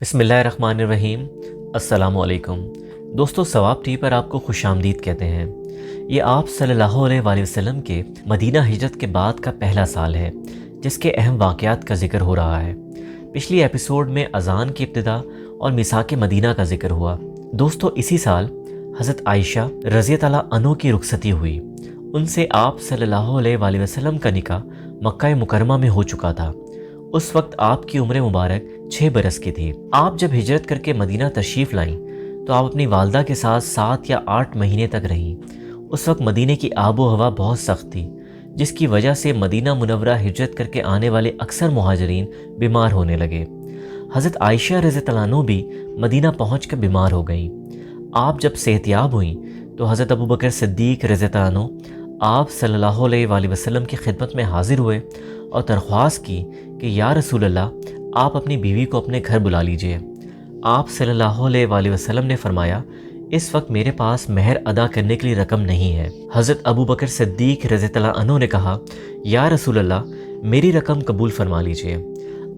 बिस्मिल्लाहिर्रहमानिर्रहीम। अस्सलामु अलैकुम दोस्तों, सवाब टी पर आपको खुश आमदीद कहते हैं। ये आप सल्लल्लाहु अलैहि वसल्लम के मदीना हिजरत के बाद का पहला साल है जिसके अहम वाक़यात का ज़िक्र हो रहा है। पिछली एपिसोड में अज़ान की इब्तिदा और मिसाक मदीना का ज़िक्र हुआ। दोस्तों, इसी साल हज़रत आयशा रज़ी अल्लाह अन्हा की रुखसती हुई। उनसे आप सल्लल्लाहु अलैहि वसल्लम का निकाह मक्का मुकरमा में हो चुका था। उस वक्त आपकी उम्र मुबारक 6 बरस की थी। आप जब हिजरत करके मदीना तशरीफ़ लाईं तो आप अपनी वालदा के साथ 7 या 8 महीने तक रहीं। उस वक्त मदीने की आबो हवा बहुत सख्त थी, जिसकी वजह से मदीना मुनव्वरा हिजरत करके आने वाले अक्सर मुहाजिरीन बीमार होने लगे। हज़रत आयशा रज़ी अल्लाह अन्हा भी मदीना पहुँच कर बीमार हो गईं। आप जब सेहतियाब हुईं तो हज़रत अबू बकर सिद्दीक़ रज़ी अल्लाह अन्हु आप सल्लल्लाहु अलैहि वसल्लम की खिदमत में हाजिर हुए और दरख्वास्त की कि या रसूल अल्लाह, आप अपनी बीवी को अपने घर बुला लीजिए। आप सल्लल्लाहु अलैहि वसल्लम ने फरमाया, इस वक्त मेरे पास महर अदा करने के लिए रकम नहीं है। हज़रत अबू बकर सिद्दीक़ रज़ी अल्लाह अन्हु ने कहा, या रसूल अल्लाह, मेरी रकम कबूल फरमा लीजिए।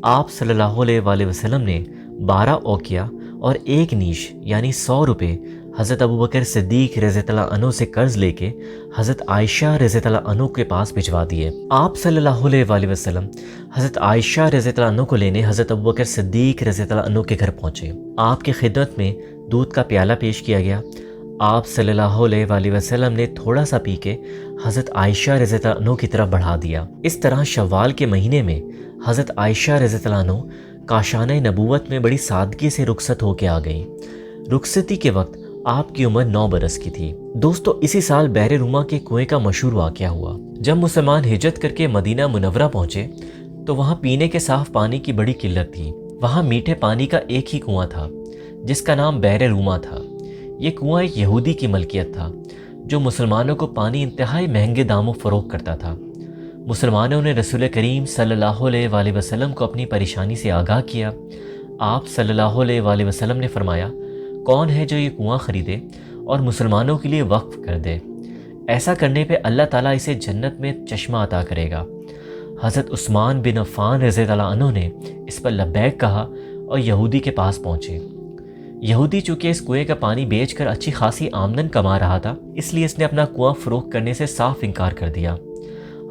आप सल्लल्लाहु अलैहि वसल्लम ने 12 औकिया और 1 नीश यानी 100 रुपये हज़रत अबू बकर सिद्दीक़ रज़ी अल्लाह अन्हु से कर्ज़ लेके हज़रत आयशा रज़ी अल्लाह अन्हु के पास भिजवा दिए। आप सल्लल्लाहु अलैहि वसल्लम हज़रत आयशा रज़ी अल्लाह अन्हु को लेने हज़रत अबू बकर सिद्दीक़ रज़ी अल्लाह अन्हु के घर पहुँचे। आपकी खिदमत में दूध का प्याला पेश किया गया। आप सल्लल्लाहु अलैहि वसल्लम ने थोड़ा सा पी के हज़रत आयशा रज़ी अल्लाह अन्हु की तरफ बढ़ा दिया। इस तरह शव्वाल के महीने में हज़रत आयशा रज़ी अल्लाह अन्हु काशाने नबूवत में बड़ी सादगी से रुखसत होकर आ गई। रुखसती के वक्त आपकी उम्र 9 बरस की थी। दोस्तों, इसी साल बहरे रूमा के कुएं का मशहूर वाक़या हुआ। जब मुसलमान हिजरत करके मदीना मुनव्वरा पहुंचे तो वहां पीने के साफ पानी की बड़ी किल्लत थी। वहां मीठे पानी का एक ही कुआं था जिसका नाम बहरे रूमा था। ये कुआं एक यहूदी की मलकियत था जो मुसलमानों को पानी इंतहाई महंगे दामों फ़रोख्त करता था। मुसलमानों ने रसूल करीम सल्लल्लाहु अलैहि वसल्लम को अपनी परेशानी से आगाह किया। आप सल्लल्लाहु अलैहि वसल्लम ने फरमाया, कौन है जो ये कुआं ख़रीदे और मुसलमानों के लिए वक्फ कर दे? ऐसा करने पे अल्लाह ताला इसे जन्नत में चश्मा अता करेगा। हज़रत उस्मान बिन अफ़्फ़ान रज़ी अल्लाह अन्हु ने इस पर लब्बैक कहा और यहूदी के पास पहुँचे। यहूदी चूँकि इस कुएं का पानी बेचकर अच्छी खासी आमदन कमा रहा था, इसलिए इसने अपना कुआं फ़रोख्त करने से साफ इनकार कर दिया।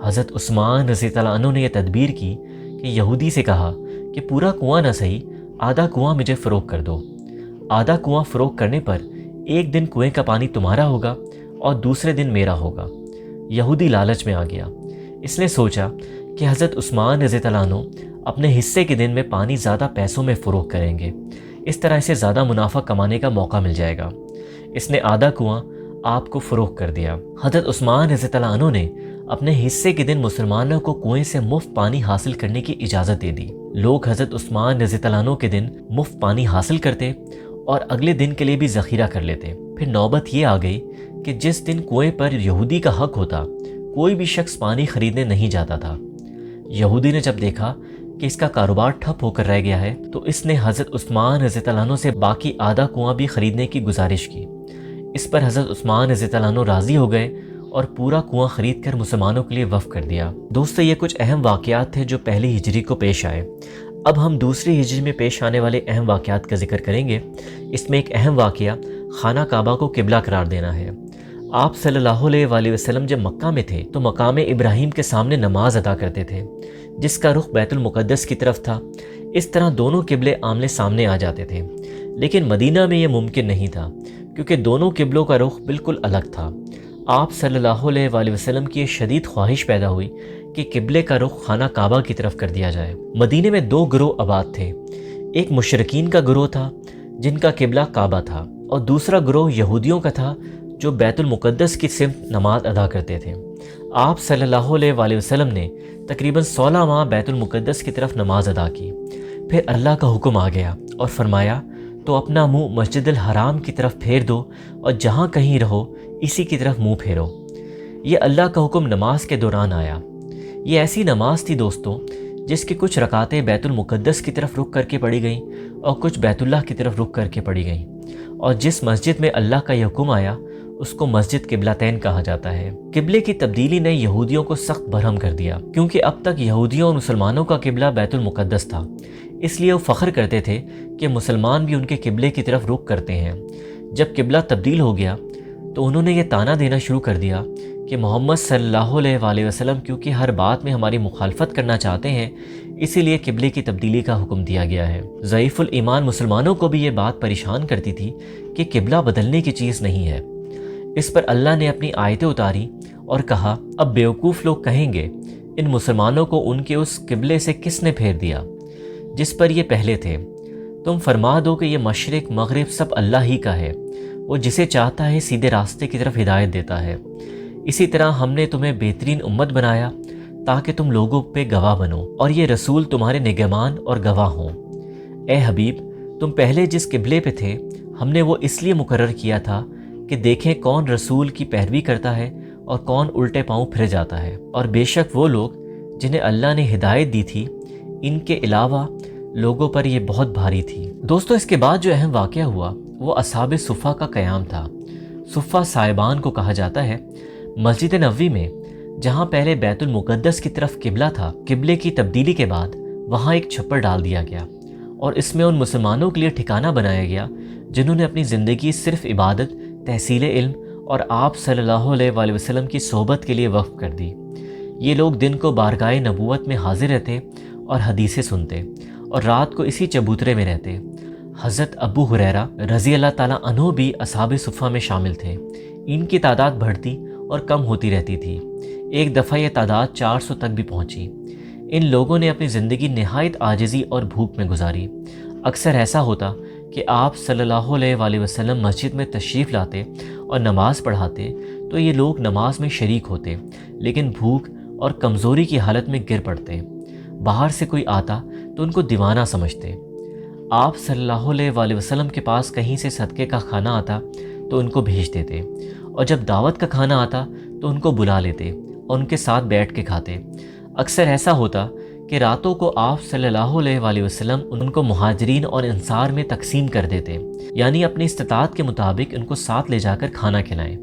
हज़रत उस्मान रज़ी अल्लाह अन्हु ने यह तदबीर की कि यहूदी से कहा कि पूरा कुआं ना सही, आधा कुआं मुझे फ़रोख्त कर दो। आधा कुआं फ़रोख्त करने पर एक दिन कुएं का पानी तुम्हारा होगा और दूसरे दिन मेरा होगा। यहूदी लालच में आ गया। इसने सोचा कि हज़रत उस्मान रज़ी अल्लाह अन्हु अपने हिस्से के दिन में पानी ज़्यादा पैसों में फ़रोख्त करेंगे। इस तरह इसे ज़्यादा मुनाफा कमाने का मौका मिल जाएगा। इसने आधा कुआं आपको फ़रोख्त कर दिया। हज़रत उस्मान रज़ी अल्लाह अन्हु ने अपने हिस्से के दिन मुसलमानों को कुएं से मुफ्त पानी हासिल करने की इजाज़त दे दी। लोग हज़रत उस्मान रज़ी अल्लाह अन्हु के दिन मुफ्त पानी हासिल करते और अगले दिन के लिए भी ज़ख़ीरा कर लेते। फिर नौबत ये आ गई कि जिस दिन कुएं पर यहूदी का हक होता, कोई भी शख्स पानी ख़रीदने नहीं जाता था। यहूदी ने जब देखा कि इसका कारोबार ठप होकर रह गया है तो इसने हज़रत उस्मान रज़ी अल्लाह अन्हु से बाकी आधा कुआं भी ख़रीदने की गुजारिश की। इस पर हज़रत उस्मान रज़ी अल्लाह अन्हु राज़ी हो गए और पूरा कुआं ख़रीद कर मुसलमानों के लिए वफ़ कर दिया। दोस्तों, ये कुछ अहम वाक़यात थे जो पहली हिजरी को पेश आए। अब हम दूसरी हिजरी में पेश आने वाले अहम वाक़यात का जिक्र करेंगे। इसमें एक अहम वाक़या खाना काबा को किबला करार देना है। आप सल्लल्लाहु अलैहि वसल्लम जब मक्का में थे तो मकाम इब्राहिम के सामने नमाज अदा करते थे जिसका रुख बैतुल मुक़द्दस की तरफ था। इस तरह दोनों किबले आमने सामने आ जाते थे। लेकिन मदीना में यह मुमकिन नहीं था क्योंकि दोनों किबलों का रुख बिल्कुल अलग था। आप सल्लल्लाहु अलैहि वसल्लम की एक शदीद ख्वाहिश पैदा हुई कि किबले का रुख खाना काबा की तरफ कर दिया जाए। मदीने में 2 गिरोह आबाद थे। एक मुशरिकीन का गिरोह था जिनका किबला काबा था और दूसरा गिरोह यहूदियों का था जो बैतुल मुक़द्दस की सिमत नमाज अदा करते थे। आप सल्लल्लाहु अलैहि वसल्लम ने तकरीबन 16 माह बैतुल मुक़द्दस की तरफ नमाज अदा की। फिर अल्लाह का हुक्म आ गया और फरमाया, तो अपना मुँह मस्जिदुल हराम की तरफ फेर दो और जहाँ कहीं रहो इसी की तरफ मुँह फेरो। ये अल्लाह का हुक्म नमाज के दौरान आया। ये ऐसी नमाज थी दोस्तों जिसकी कुछ रकातें बैतुल मुक़द्दस की तरफ रुख करके पढ़ी गईं और कुछ बैतुल्लाह की तरफ रुख करके पढ़ी गईं। और जिस मस्जिद में अल्लाह का यह हुक्म आया उसको मस्जिद किबलातैन कहा जाता है। किबले की तब्दीली ने यहूदियों को सख्त बरहम कर दिया क्योंकि अब तक यहूदियों और मुसलमानों का किबला बैतुल मुक़द्दस था। اس لیے وہ فخر کرتے تھے کہ مسلمان بھی ان کے قبلے کی طرف رخ کرتے ہیں۔ جب قبلہ تبدیل ہو گیا تو انہوں نے یہ طعنہ دینا شروع کر دیا کہ محمد صلی اللہ علیہ وآلہ وسلم کیونکہ ہر بات میں ہماری مخالفت کرنا چاہتے ہیں، اسی لیے قبلے کی تبدیلی کا حکم دیا گیا ہے۔ ضعیف الایمان مسلمانوں کو بھی یہ بات پریشان کرتی تھی کہ قبلہ بدلنے کی چیز نہیں ہے۔ اس پر اللہ نے اپنی آیتیں اتاری اور کہا، اب بیوقوف لوگ کہیں گے ان مسلمانوں کو ان کے اس قبلے سے کس نے پھیر دیا جس پر یہ پہلے تھے۔ تم فرما دو کہ یہ مشرق مغرب سب اللہ ہی کا ہے، وہ جسے چاہتا ہے سیدھے راستے کی طرف ہدایت دیتا ہے۔ اسی طرح ہم نے تمہیں بہترین امت بنایا تاکہ تم لوگوں پہ گواہ بنو اور یہ رسول تمہارے نگہبان اور گواہ ہوں۔ اے حبیب، تم پہلے جس قبلے پہ تھے ہم نے وہ اس لیے مقرر کیا تھا کہ دیکھیں کون رسول کی پیروی کرتا ہے اور کون الٹے پاؤں پھر جاتا ہے، اور بے شک وہ لوگ جنہیں اللہ نے ہدایت دی تھی ان کے علاوہ لوگوں پر یہ بہت بھاری تھی۔ دوستو، اس کے بعد جو اہم واقعہ ہوا وہ اصحاب صفہ کا قیام تھا۔ صفہ صاحبان کو کہا جاتا ہے۔ مسجد نبوی میں جہاں پہلے بیت المقدس کی طرف قبلہ تھا، قبلے کی تبدیلی کے بعد وہاں ایک چھپر ڈال دیا گیا اور اس میں ان مسلمانوں کے لیے ٹھکانہ بنایا گیا جنہوں نے اپنی زندگی صرف عبادت، تحصیل علم اور آپ صلی اللہ علیہ وآلہ وسلم کی صحبت کے لیے وقف کر دی۔ یہ لوگ دن کو بارگاہ نبوت میں حاضر رہتے اور حدیثیں سنتے اور رات کو اسی چبوترے میں رہتے۔ حضرت ابو ہریرہ رضی اللہ تعالیٰ عنہ بھی اصحاب صفہ میں شامل تھے۔ ان کی تعداد بڑھتی اور کم ہوتی رہتی تھی۔ ایک دفعہ یہ تعداد 400 تک بھی پہنچی۔ ان لوگوں نے اپنی زندگی نہایت عاجزی اور بھوک میں گزاری۔ اکثر ایسا ہوتا کہ آپ صلی اللہ علیہ وآلہ وسلم مسجد میں تشریف لاتے اور نماز پڑھاتے تو یہ لوگ نماز میں شریک ہوتے، لیکن بھوک اور کمزوری کی حالت میں گر پڑتے۔ باہر سے کوئی آتا تو ان کو دیوانہ سمجھتے۔ آپ صلی اللہ علیہ وآلہ وسلم کے پاس کہیں سے صدقے کا کھانا آتا تو ان کو بھیج دیتے، اور جب دعوت کا کھانا آتا تو ان کو بلا لیتے اور ان کے ساتھ بیٹھ کے کھاتے۔ اکثر ایسا ہوتا کہ راتوں کو آپ صلی اللہ علیہ وآلہ وسلم ان کو مہاجرین اور انصار میں تقسیم کر دیتے، یعنی اپنی استطاعت کے مطابق ان کو ساتھ لے جا کر کھانا کھلائیں۔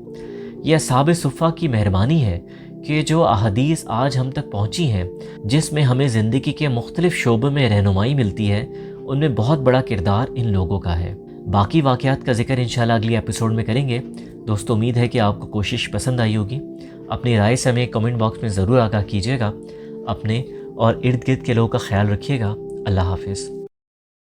یہ اصحاب صفہ کی مہربانی ہے کہ جو احادیث آج ہم تک پہنچی ہیں، جس میں ہمیں زندگی کے مختلف شعبوں میں رہنمائی ملتی ہے، ان میں بہت بڑا کردار ان لوگوں کا ہے۔ باقی واقعات کا ذکر انشاءاللہ اگلی ایپیسوڈ میں کریں گے۔ دوستو، امید ہے کہ آپ کو کوشش پسند آئی ہوگی۔ اپنی رائے سے ہمیں کمنٹ باکس میں ضرور آگاہ کیجیے گا۔ اپنے اور ارد گرد کے لوگوں کا خیال رکھیے گا۔ اللہ حافظ۔